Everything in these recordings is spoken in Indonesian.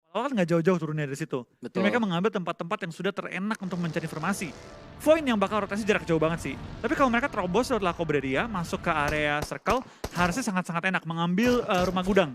Awal kan nggak jauh-jauh turunnya dari situ. Jadi Betul. mereka mengambil tempat-tempat yang sudah terenak untuk mencari informasi. Void yang bakal rotasi jarak jauh banget sih. Tapi kalau mereka terobos lewat La Cobreria, masuk ke area circle, harusnya sangat-sangat enak mengambil rumah gudang.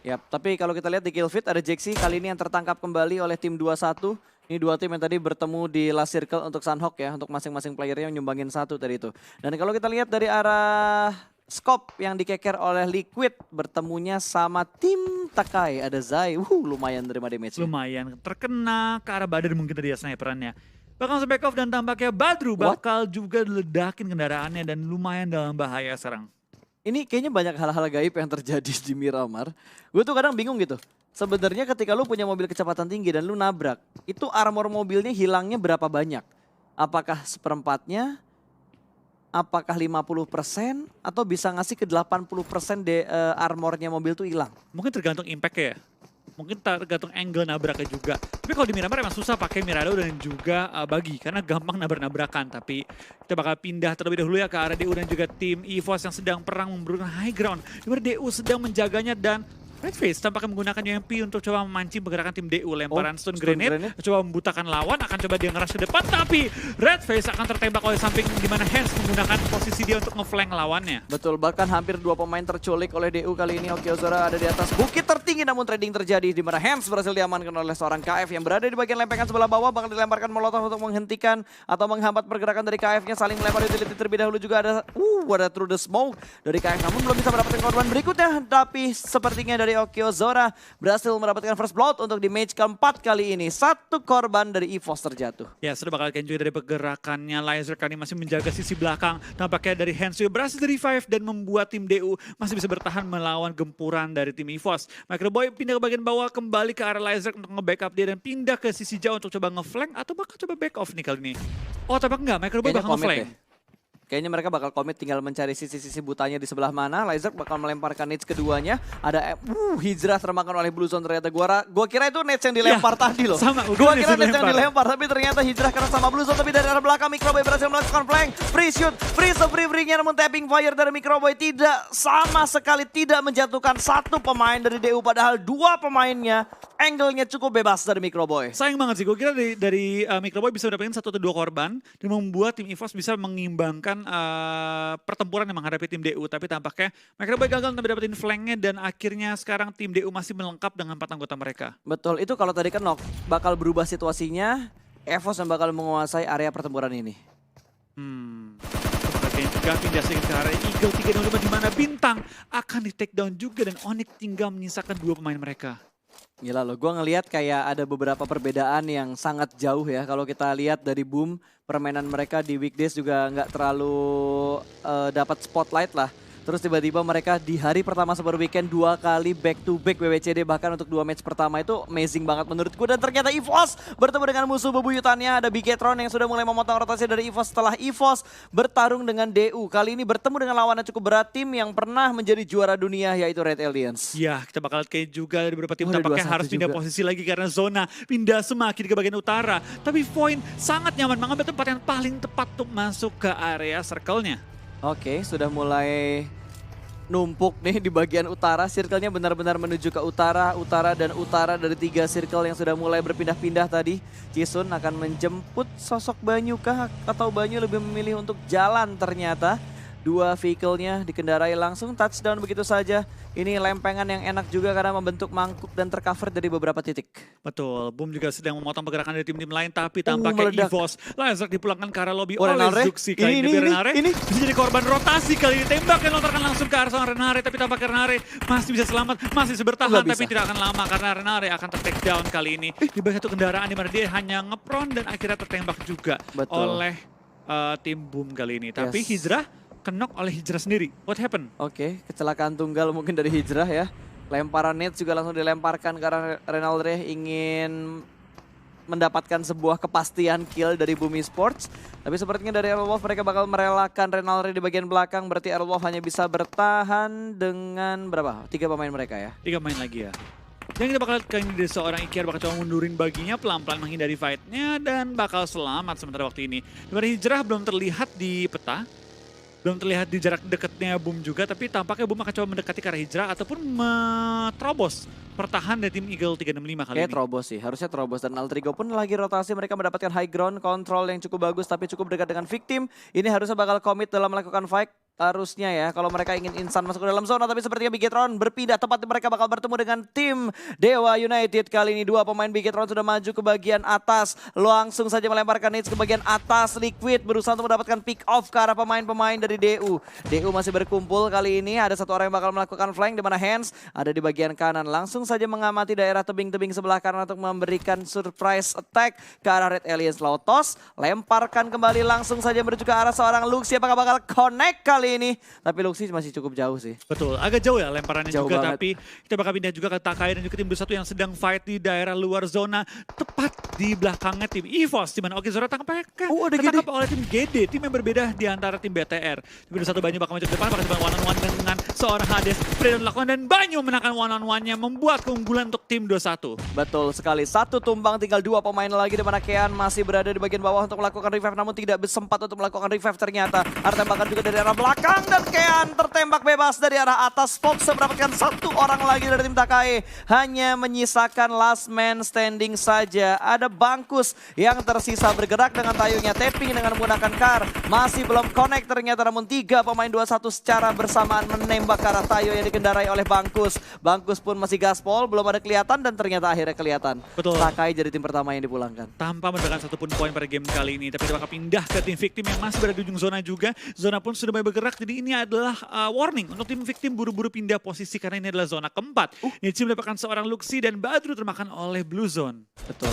Yap, tapi kalau kita lihat di kill feed ada Jaxi kali ini yang tertangkap kembali oleh tim 21. Ini dua tim yang tadi bertemu di last circle untuk Sunhawk ya, untuk masing-masing playernya nyumbangin satu tadi itu. Dan kalau kita lihat dari arah Scope yang dikeker oleh Liquid bertemunya sama tim Takai. Ada Zai, lumayan terima damage. Lumayan, terkena ke arah badan mungkin tadi ya sniperannya. Bakal langsung back off dan tampaknya Badru bakal juga ledakin kendaraannya dan lumayan dalam bahaya sekarang. Ini kayaknya banyak hal-hal gaib yang terjadi di Miramar. Gue tuh kadang bingung gitu. Sebenarnya ketika lu punya mobil kecepatan tinggi dan lu nabrak, itu armor mobilnya hilangnya berapa banyak? Apakah seperempatnya? Apakah 50%? Atau bisa ngasih ke 80% armornya mobil tuh hilang? Mungkin tergantung impact ya. Mungkin tergantung angle nabraknya juga. Tapi kalau di Miramar emang susah pakai Mirado dan juga Bagi. Karena gampang nabrak-nabrakan. Tapi kita bakal pindah terlebih dahulu ya ke arah DU dan juga tim EVOS yang sedang perang memberikan high ground. Di mana DU sedang menjaganya dan Redface tampaknya menggunakan UMP untuk coba memancing pergerakan tim DU. Lemparan stun grenade, coba membutakan lawan, akan coba dia ngeras ke depan. Tapi Redface akan tertembak oleh samping di mana Hans menggunakan posisi dia untuk ngeflank lawannya. Betul, bahkan hampir dua pemain terculik oleh DU kali ini. Oke, Ozora ada di atas bukit tertinggi namun trading terjadi di mana Hans berhasil diamankan oleh seorang KF yang berada di bagian lempengan sebelah bawah. Bakal dilemparkan molotov untuk menghentikan atau menghambat pergerakan dari KF-nya. Saling melempar utility terlebih dahulu juga ada through the smoke dari KF namun belum bisa mendapatkan korban berikutnya. Tapi sepertinya dari Okio Zora berhasil mendapatkan first blood untuk di match keempat kali ini. Satu korban dari EVOS terjatuh. Ya, sudah bakal juga dari pergerakannya. Laser kali ini masih menjaga sisi belakang. Tampaknya dari Hans juga berhasil di revive dan membuat tim DU masih bisa bertahan melawan gempuran dari tim EVOS. Microboy pindah ke bagian bawah, kembali ke arah Laser untuk nge-backup dia dan pindah ke sisi jauh untuk coba nge-flank atau bakal coba back off nih kali ini. Oh, tapi enggak, Microboy bakal nge-flank. Kayaknya mereka bakal komit tinggal mencari sisi-sisi butanya di sebelah mana. Laser bakal melemparkan nades keduanya. Ada Hijrah termakan oleh Blue Zone ternyata. Gua kira itu nades yang dilempar tadi loh. Sama, gua kira nades yang dilempar. Tapi ternyata Hijrah kena sama Blue Zone. Tapi dari arah belakang Microboy berhasil melakukan flank. Free shoot, free free-nya namun tapping fire dari Microboy tidak sama sekali tidak menjatuhkan satu pemain dari DU. Padahal dua pemainnya angle-nya cukup bebas dari Microboy. Sayang banget sih, gue kira dari Microboy bisa mendapatkan 1 atau 2 korban dan membuat tim EVOS bisa mengimbangkan pertempuran yang menghadapi tim DU. Tapi tampaknya Microboy gagal untuk dapetin flanknya dan akhirnya sekarang tim DU masih melengkap dengan 4 anggota mereka. Betul, itu kalau tadi kan bakal berubah situasinya, EVOS yang bakal menguasai area pertempuran ini. Juga pindah sedikit ke arah Eagle 305 di mana Bintang akan di take down juga dan Onyx tinggal menyisakan 2 pemain mereka. Gila loh, gue ngelihat kayak ada beberapa perbedaan yang sangat jauh ya. Kalau kita lihat dari Boom, permainan mereka di weekdays juga nggak terlalu dapat spotlight lah. Terus tiba-tiba mereka di hari pertama super weekend 2 kali back to back WWCD bahkan untuk 2 match pertama itu amazing banget menurutku. Dan ternyata EVOS bertemu dengan musuh bebuyutannya. Ada Bigetron yang sudah mulai memotong rotasi dari EVOS setelah EVOS bertarung dengan DU. Kali ini bertemu dengan lawan yang cukup berat, tim yang pernah menjadi juara dunia yaitu Red Aliens. Ya, kita bakal kayak juga dari beberapa tim tampaknya harus pindah posisi lagi karena zona pindah semakin ke bagian utara. Tapi Void sangat nyaman mengambil tempat yang paling tepat untuk masuk ke area circle-nya. Oke, sudah mulai numpuk nih di bagian utara. Circle-nya benar-benar menuju ke utara, utara, dan utara dari 3 circle yang sudah mulai berpindah-pindah tadi. Jisun akan menjemput sosok Banyu kah? Atau Banyu lebih memilih untuk jalan ternyata. 2 vehicle-nya dikendarai langsung, touchdown begitu saja. Ini lempengan yang enak juga karena membentuk mangkuk dan tercover dari beberapa titik. Betul, Boom juga sedang memotong pergerakan dari tim-tim lain, tapi tampaknya EVOS Laser dipulangkan ke arah lobby oleh Zuxi. Kali ini Renare bisa jadi korban rotasi kali ini. Tembak yang lontarkan langsung ke arah seorang Renare, tapi tampaknya Renare masih bisa selamat, masih bisa bertahan, tapi tidak akan lama karena Renare akan ter-take down kali ini. Di bawah satu kendaraan di mana dia hanya ngepron dan akhirnya tertembak juga oleh tim Boom kali ini. Tapi Hijrah kenok oleh Hijrah sendiri. What happened? Oke, kecelakaan tunggal mungkin dari Hijrah ya. Lemparan net juga langsung dilemparkan karena Renaldre ingin mendapatkan sebuah kepastian kill dari Bumi Sports. Tapi sepertinya dari Airwolf mereka bakal merelakan Renaldre di bagian belakang. Berarti Airwolf hanya bisa bertahan dengan berapa? 3 pemain mereka ya? 3 pemain lagi ya. Dan kita bakal lihat kali ini dari seorang Ikiar bakal coba mundurin Baginya pelan-pelan menghindari fight-nya dan bakal selamat sementara waktu ini. Dimana Hijrah belum terlihat di peta. belum terlihat di jarak dekatnya Boom juga, tapi tampaknya Boom akan coba mendekati ke arah Hijrah ataupun menerobos pertahan dari tim Eagle 365 kali Kayak ini. terobos sih, harusnya terobos. Dan Altrigo pun lagi rotasi, mereka mendapatkan high ground, control yang cukup bagus tapi cukup dekat dengan Victim. Ini harusnya bakal commit dalam melakukan fight. Harusnya ya, kalau mereka ingin insan masuk ke dalam zona, tapi sepertinya Bigetron berpindah tepat mereka bakal bertemu dengan tim Dewa United. Kali ini dua pemain Bigetron sudah maju ke bagian atas, langsung saja melemparkan hits ke bagian atas. Liquid berusaha untuk mendapatkan pick off ke arah pemain-pemain dari DU. DU masih berkumpul kali ini, ada satu orang yang bakal melakukan flank, di mana Hands ada di bagian kanan. Langsung saja mengamati daerah tebing-tebing sebelah kanan untuk memberikan surprise attack ke arah Red Aliens. Lotos lemparkan kembali langsung saja menuju ke arah seorang Luxi, apakah bakal connect kali ini, tapi Luxi masih cukup jauh sih. Betul, agak jauh ya lemparannya Jauh juga, banget. tapi kita bakal pindah juga ke Takai dan juga tim 21 yang sedang fight di daerah luar zona, tepat di belakangnya tim EVOS, di mana Oke Zora tertangkap oleh tim GD, tim yang berbeda di antara tim BTR. Tim 21 Banyu bakal maju ke depan, bakal coba one on one dengan seorang Hades, Freedom dilakukan dan Banyu menangkan one on one-nya, membuat keunggulan untuk tim 21. Betul sekali, satu tumbang, tinggal dua pemain lagi, di mana Kean masih berada di bagian bawah untuk melakukan revive, namun tidak sempat untuk melakukan revive ternyata. Ada tembakan juga dari arah belakang dan Kean tertembak bebas dari arah atas. Fox mendapatkan satu orang lagi dari tim Takai, hanya menyisakan last man standing saja. Ada Bangkus yang tersisa bergerak dengan tayunya, tapping dengan menggunakan car, masih belum connect ternyata, namun tiga pemain 21 secara bersamaan menembak ke arah tayo yang dikendarai oleh Bangkus. Bangkus pun masih gaspol, belum ada kelihatan dan ternyata akhirnya kelihatan. Betul. Takai jadi tim pertama yang dipulangkan. Tanpa mendapatkan satupun poin pada game kali ini, tapi kita bakal pindah ke tim Victim yang masih berada di ujung zona juga. Zona pun sudah mulai bergerak, jadi ini adalah warning untuk tim Victim buru-buru pindah posisi karena ini adalah zona keempat. Nichi mendapatkan seorang Luxi dan Badru termakan oleh Blue Zone. Betul,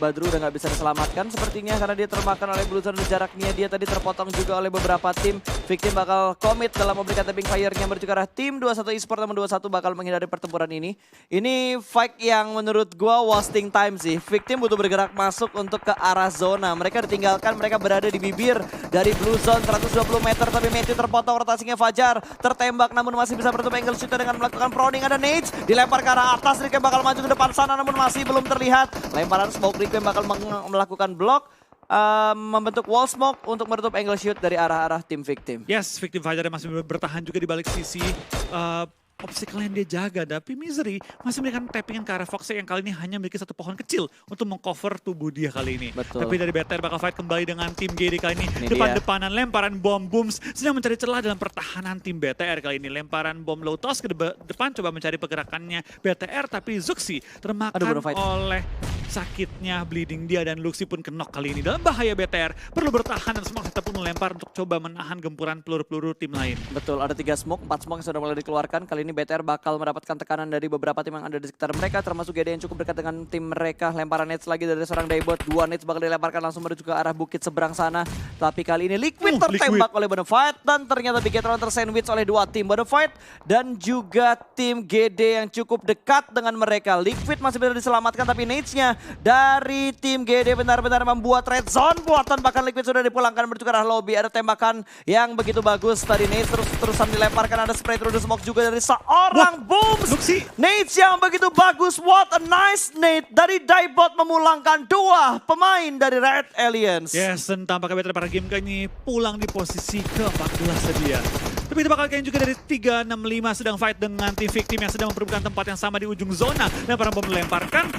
Badru udah nggak bisa diselamatkan sepertinya karena dia termakan oleh Blue Zone dan jaraknya dia tadi terpotong juga oleh beberapa tim. Victim bakal komit dalam memberikan tapping fire-nya menuju ke arah tim 21 Esports, namun 21 bakal menghindari pertempuran ini. Ini fight yang menurut gua wasting time sih. Victim butuh bergerak masuk untuk ke arah zona. Mereka ditinggalkan, mereka berada di bibir dari Blue Zone 120 meter, tapi Matthew terpotong rotasinya. Fajar tertembak namun masih bisa bertutup angle shoot dengan melakukan prodding. Ada Nate dilempar ke arah atas, Requiem bakal maju ke depan sana namun masih belum terlihat. Lemparan smoke, Requiem bakal melakukan block, membentuk wall smoke untuk menutup angle shoot dari arah-arah tim Victim. Yes, Victim Fajar masih bertahan juga di balik sisi obstacle yang dia jaga, tapi Misery masih memberikan tappingan ke arah Fox yang kali ini hanya memiliki satu pohon kecil untuk mengcover tubuh dia kali ini. Betul. Tapi dari BTR bakal fight kembali dengan tim GD kali ini. Ini Depan-depanan lemparan bom Booms sedang mencari celah dalam pertahanan tim BTR kali ini. Lemparan bom low toss ke depan coba mencari pergerakannya BTR, tapi Zuxi termakan oleh sakitnya bleeding dia dan Luxi pun kenok kali ini. Dalam bahaya BTR, perlu bertahan dan semua kita pun melempar untuk coba menahan gempuran peluru-peluru tim lain. Betul, ada 3 smoke, 4 smoke yang sudah mulai dikeluarkan. Kali ini BTR bakal mendapatkan tekanan dari beberapa tim yang ada di sekitar mereka, termasuk GD yang cukup dekat dengan tim mereka. Lemparan nets lagi dari seorang Daybot, 2 nets bakal dilemparkan langsung menuju ke arah bukit seberang sana. Tapi kali ini Liquid tertembak oleh Bonafide dan ternyata Bigetron tersandwich oleh 2 tim Bonafide dan juga tim GD yang cukup dekat dengan mereka. Liquid masih bisa diselamatkan tapi nades-nya dari tim GD benar-benar membuat red zone buatan, bahkan Liquid sudah dipulangkan menuju ke arah lobby. Ada tembakan yang begitu bagus tadi, nades terus-terusan dilemparkan, ada spray through the smoke juga dari seorang Booms. Nades yang begitu bagus, what a nice nade dari Daibot memulangkan 2 pemain dari Red Aliens. Yes, dan tampaknya BTR pada game kali ini pulang di posisi ke-14 saja. Tapi kita bakal kalian juga dari 365 sedang fight dengan tim Victim yang sedang memperebutkan tempat yang sama di ujung zona. Dan para bom melemparkan,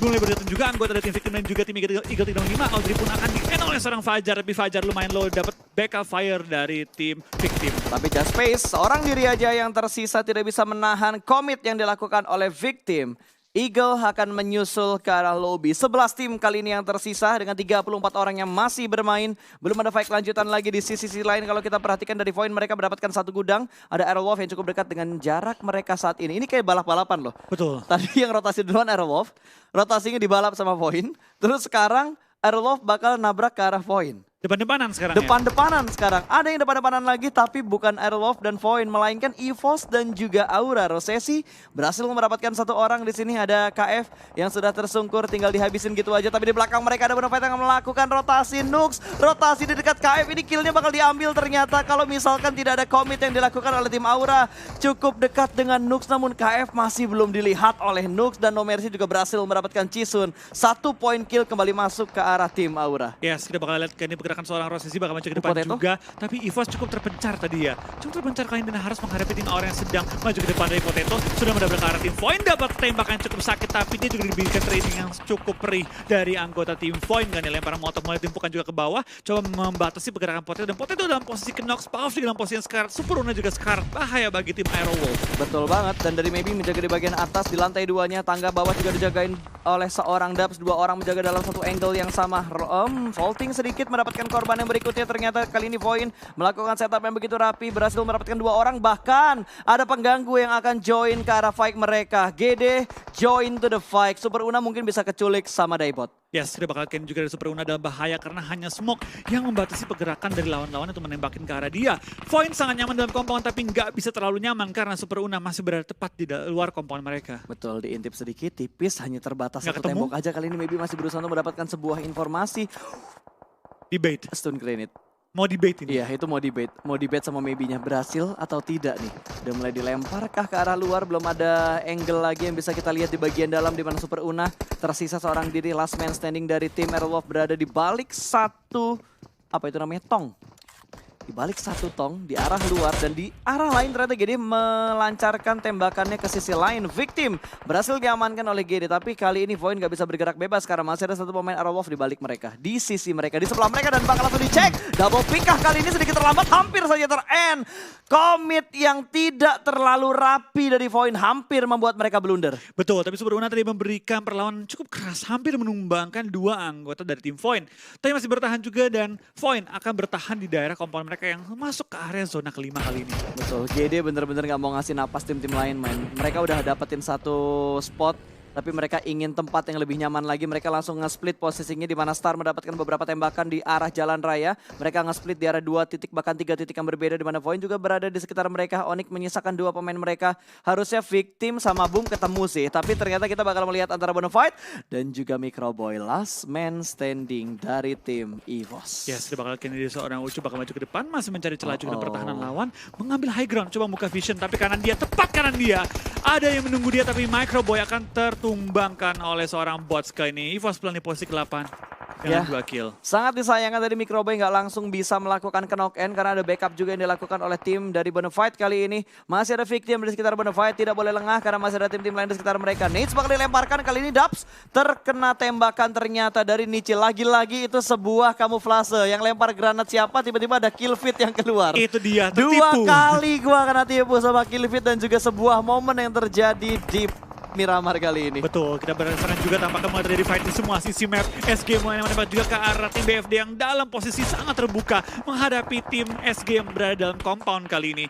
mulai berdatang juga anggota dari tim Victim dan juga tim Eagle 365. Audrey pun akan di-end oleh seorang Fajar, tapi Fajar lumayan low, dapat backup fire dari tim Victim. Tapi just space, seorang diri aja yang tersisa tidak bisa menahan commit yang dilakukan oleh Victim. Eagle akan menyusul ke arah lobby. 11 tim kali ini yang tersisa dengan 34 orang yang masih bermain. Belum ada fight lanjutan lagi di sisi lain. Kalau kita perhatikan dari Void, mereka mendapatkan 1 gudang. Ada Aerowolf yang cukup dekat dengan jarak mereka saat ini. Ini kayak balap-balapan loh. Betul. Tadi yang rotasi duluan Aerowolf, rotasinya dibalap sama Void. Terus sekarang Aerowolf bakal nabrak ke arah Void. Depan-depanan sekarang Depan-depanan sekarang. Ada yang depan-depanan lagi tapi bukan Aerowolf dan Void, melainkan EVOS dan juga Aura. Rosesi berhasil mendapatkan 1 orang di sini. Ada KF yang sudah tersungkur, tinggal dihabisin gitu aja. Tapi di belakang mereka ada Bonafide yang melakukan rotasi. Nux, rotasi di dekat KF. Ini killnya bakal diambil ternyata kalau misalkan tidak ada commit yang dilakukan oleh tim Aura. Cukup dekat dengan Nux, namun KF masih belum dilihat oleh Nux. Dan No Mercy juga berhasil mendapatkan Chisun. 1 poin kill kembali masuk ke arah tim Aura. Yes, kita bakal lihat ini pergerakan seorang Rosesi bakal maju ke depan Potato. juga. Tapi EVOS cukup terpencar tadi ya. Cukup terpencar kali ini dan harus menghadapi tim Aura yang sedang maju ke depan dari Potato. Sudah menabrak ke arah tim Void, dapat tembakan cukup sakit. Tapi dia juga diberikan training yang cukup perih dari anggota tim Void. Kan lemparan molotov mulai timpukan juga ke bawah. Coba membatasi pergerakan Potato. Dan Potato dalam posisi Knox, Pauf dalam posisi yang sekarat. Superuna juga sekarat. Bahaya bagi tim Aerowolf. Betul banget, dan dari Maybe menjaga di bagian atas, di lantai 2-nya, tangga bawah juga dijagain oleh seorang Dubs, 2 orang menjaga dalam satu angle yang sama. Vaulting sedikit mendapatkan korban yang berikutnya, ternyata kali ini Void melakukan setup yang begitu rapi, berhasil mendapatkan 2 orang, bahkan ada pengganggu yang akan join ke arah fight mereka. GD join to the fight, Superuna mungkin bisa keculik sama Daibot. Yes, sudah bakal Ken juga dari Superuna dalam bahaya karena hanya smoke yang membatasi pergerakan dari lawan-lawan untuk menembakin ke arah dia. Void sangat nyaman dalam compound tapi nggak bisa terlalu nyaman karena Superuna masih berada tepat di luar compound mereka. Betul, diintip sedikit, tipis, hanya terbatas Nggak satu ketemu. tembok aja. Kali ini Maybe masih berusaha untuk mendapatkan sebuah informasi. Debate. Stun Grenade. Mau debate ini? Iya, itu mau debate sama Maybe-nya berhasil atau tidak nih. Udah mulai dilemparkah ke arah luar, belum ada angle lagi yang bisa kita lihat di bagian dalam di mana Superuna tersisa seorang diri, last man standing dari tim Aerowolf berada di balik satu, apa itu namanya, tong. Di balik satu tong, di arah luar, dan di arah lain ternyata GD melancarkan tembakannya ke sisi lain. Victim berhasil diamankan oleh GD, tapi kali ini Void nggak bisa bergerak bebas karena masih ada satu pemain Aerowolf di balik mereka, di sisi mereka, di sebelah mereka, dan bakal langsung dicek. Double pick kali ini sedikit terlambat, hampir saja ter-end. Commit yang tidak terlalu rapi dari Void hampir membuat mereka blunder. Betul, tapi Superuna tadi memberikan perlawanan cukup keras, hampir menumbangkan 2 anggota dari tim Void. Tapi masih bertahan juga dan Void akan bertahan di daerah compound mereka yang masuk ke area zona kelima kali ini. Betul, GD bener-bener gak mau ngasih napas tim-tim lain, main. Mereka udah dapetin satu spot, tapi mereka ingin tempat yang lebih nyaman lagi. Mereka langsung nge-split posisinya di mana Star mendapatkan beberapa tembakan di arah jalan raya. Mereka nge-split di arah 2 titik, bahkan 3 titik yang berbeda, di mana Void juga berada di sekitar mereka. Onyx menyisakan 2 pemain mereka. Harusnya Victim sama Boom ketemu sih, tapi ternyata kita bakal melihat antara Bonafide dan juga Microboy, last man standing dari tim EVOS. Yes, dia bakal kini seorang Ucu bakal maju ke depan, masih mencari celah juga dan pertahanan lawan. Mengambil high ground, coba buka vision, tapi kanan dia, tepat kanan dia. Ada yang menunggu dia, tapi Microboy akan tertumbangkan oleh seorang bot kali ini. EVOS pelan di posisi ke-8 dengan 2 kill. Sangat disayangkan tadi Microboy nggak langsung bisa melakukan knock-in karena ada backup juga yang dilakukan oleh tim dari Bonafide kali ini. Masih ada victim di sekitar Bonafide, tidak boleh lengah karena masih ada tim-tim lain di sekitar mereka. Nades bakal dilemparkan, kali ini Dubs terkena tembakan ternyata dari Nichil. Lagi-lagi itu sebuah kamuflase, yang lempar granat siapa, tiba-tiba ada kill feed yang keluar. Itu dia, 2 tertipu. kali gua kena tipu sama kill feed dan juga sebuah momen yang terjadi di Miramar kali ini. Betul, kita berdasarkan juga tampaknya mulai terjadi fight di semua sisi map. SG mulai menembak juga ke arah tim BFD yang dalam posisi sangat terbuka menghadapi tim SG yang berada dalam compound kali ini.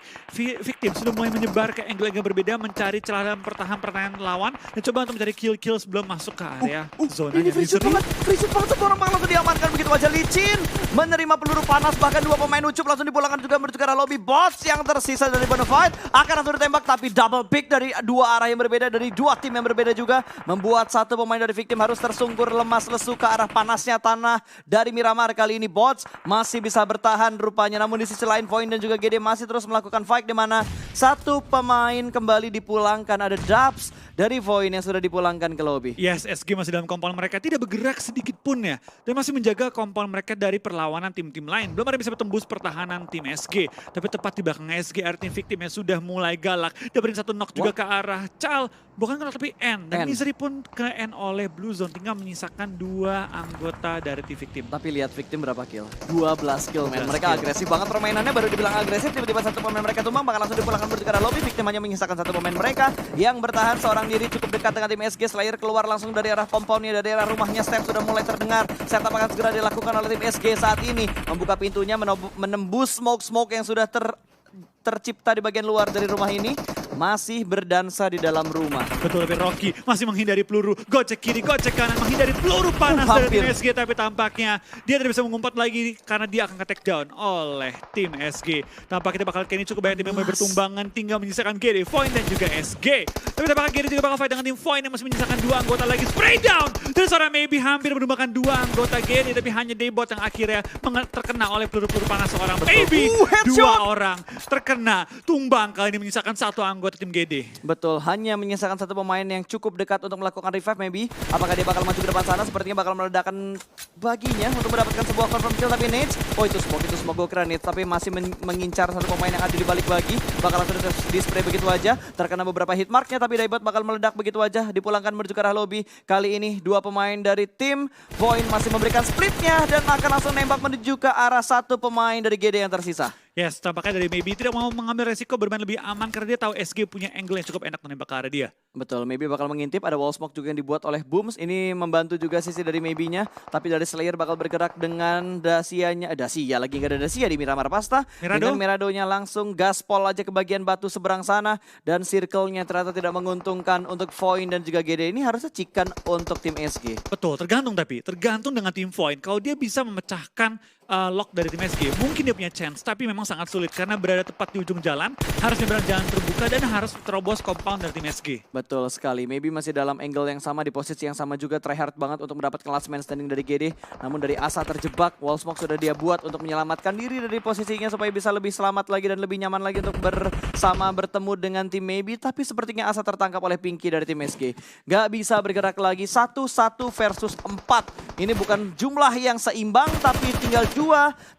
Victim sudah mulai menyebar ke angle-angle berbeda, mencari celah dalam pertahanan lawan dan coba untuk mencari kill-kill sebelum masuk ke area zona Ini yang free shoot banget, sebuah orang langsung diamankan begitu aja. Licin menerima peluru panas, bahkan 2 pemain Ucup langsung dipulangkan juga menuju ke arah lobby. Bots yang tersisa dari Bonafide akan langsung ditembak, tapi double pick dari 2 arah yang berbeda, dari 2 tim yang berbeda juga, membuat satu pemain dari Victim harus tersungkur lemas lesu ke arah panasnya tanah dari Miramar. Kali ini Bots masih bisa bertahan rupanya, namun di sisi lain Void dan juga GD masih terus melakukan fight di mana satu pemain kembali dipulangkan. Ada Dubs dari Void yang sudah dipulangkan ke lobby. Yes, SG masih dalam compound mereka, tidak bergerak sedikit pun ya. Dan masih menjaga compound mereka dari perlawanan tim-tim lain. Belum ada yang bisa tembus pertahanan tim SG. Tapi tepat di belakang SG, tim Victim yang sudah mulai galak. Dapetin satu knock juga ke arah Chal. Bukan knock tapi N. Dan Misery pun ke N oleh Blue Zone. Tinggal menyisakan 2 anggota dari tim Victim. Tapi lihat Victim berapa kill? 12 kill, men. 12 Mereka kill. agresif banget permainannya, baru dibilang agresif, tiba-tiba satu pemain mereka tumbang, bakal langsung dipulangkan menuju ke arah lobby. Victim hanya menyisakan satu pemain mereka yang bertahan seorang diri cukup dekat dengan tim SG. Slayer keluar langsung dari arah compoundnya, dari arah rumahnya. Step sudah mulai terdengar. Setup akan segera dilakukan oleh tim SG saat ini. Membuka pintunya, menembus smoke-smoke yang sudah tercipta di bagian luar dari rumah ini. Masih berdansa di dalam rumah. Betul, tapi Rocky masih menghindari peluru. Gocek kiri, gocek kanan, menghindari peluru panas dari tim SG. Tapi tampaknya dia tidak bisa mengumpat lagi karena dia akan ke-take down oleh tim SG. Tampaknya bakal Kenny cukup banyak tim yang bertumbangan. Tinggal menyisakan GD, Void dan juga SG. Tapi tampaknya GD juga bakal fight dengan tim Void yang masih menyisakan 2 anggota lagi. Spray down! Dan seorang Maybe hampir menumbangkan 2 anggota GD. Tapi hanya Daybot yang akhirnya terkena oleh peluru-peluru panas seorang Maybe. 2 orang terkena tumbang kali ini menyisakan 1 anggota anggota tim GD. Betul, hanya menyisakan satu pemain yang cukup dekat untuk melakukan revive maybe. Apakah dia bakal maju ke depan sana? Sepertinya bakal meledakkan baginya untuk mendapatkan sebuah confirm kill. Tapi Nate, oh itu smoke gue kira Nate. Tapi masih mengincar satu pemain yang ada di balik bagi. Bakal langsung di-spray begitu aja. Terkena beberapa hit marknya, tapi Daibot bakal meledak begitu aja. Dipulangkan menuju ke arah lobby. Kali ini dua pemain dari tim Void masih memberikan splitnya. Dan akan langsung nembak menuju ke arah satu pemain dari GD yang tersisa. Yes, tampaknya dari Maybe tidak mau mengambil resiko bermain lebih aman karena dia tahu SG punya angle yang cukup enak menembak ke arah dia. Betul, Maybe bakal mengintip, ada wall smoke juga yang dibuat oleh Booms. Ini membantu juga sisi dari Maybe-nya. Tapi dari Slayer bakal bergerak dengan Dacia-nya. Dacia, lagi nggak ada Dacia di Miramar Pasta. Mirado? Dengan Miradonya langsung gaspol aja ke bagian batu seberang sana. Dan circle-nya ternyata tidak menguntungkan untuk Void dan juga GD. Ini harusnya chicken untuk tim SG. Betul, tergantung dengan tim Void. Kalau dia bisa memecahkan lock dari tim SG, mungkin dia punya chance, tapi memang sangat sulit karena berada tepat di ujung jalan, harus nyebrang jalan terbuka dan harus terobos compound dari tim SG. Betul sekali, Maybe masih dalam angle yang sama, di posisi yang sama juga, try hard banget untuk mendapatkan last man standing dari GD. Namun dari Asa terjebak, wall smoke sudah dia buat untuk menyelamatkan diri dari posisinya supaya bisa lebih selamat lagi dan lebih nyaman lagi untuk bersama bertemu dengan tim Maybe. Tapi sepertinya Asa tertangkap oleh Pinky dari tim SG. Gak bisa bergerak lagi, 1-1 versus 4. Ini bukan jumlah yang seimbang, tapi tinggal 2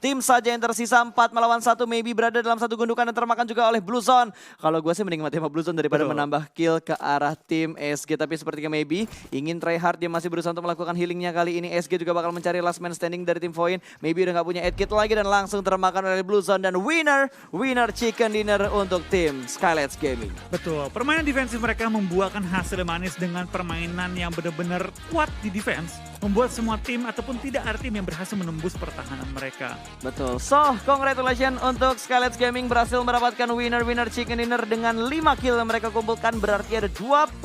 tim saja yang tersisa. 4 melawan 1, Maybe berada dalam satu gundukan dan termakan juga oleh Blue Zone. Kalau gue sih mending mati sama Blue Zone daripada menambah kill ke arah tim SG. Tapi sepertinya Maybe ingin try hard, dia masih berusaha untuk melakukan healingnya kali ini. SG juga bakal mencari last man standing dari tim Void. Maybe udah gak punya aid kit lagi dan langsung termakan oleh Blue Zone. Dan winner chicken dinner untuk tim Skylights Gaming. Betul, permainan defensif mereka membuahkan hasil manis dengan permainan yang benar-benar kuat di defense. Membuat semua tim ataupun tidak ada tim yang berhasil menembus pertahanan mereka. Betul. So, congratulations untuk Skylights Gaming berhasil mendapatkan winner chicken dinner dengan 5 kill yang mereka kumpulkan. Berarti ada 20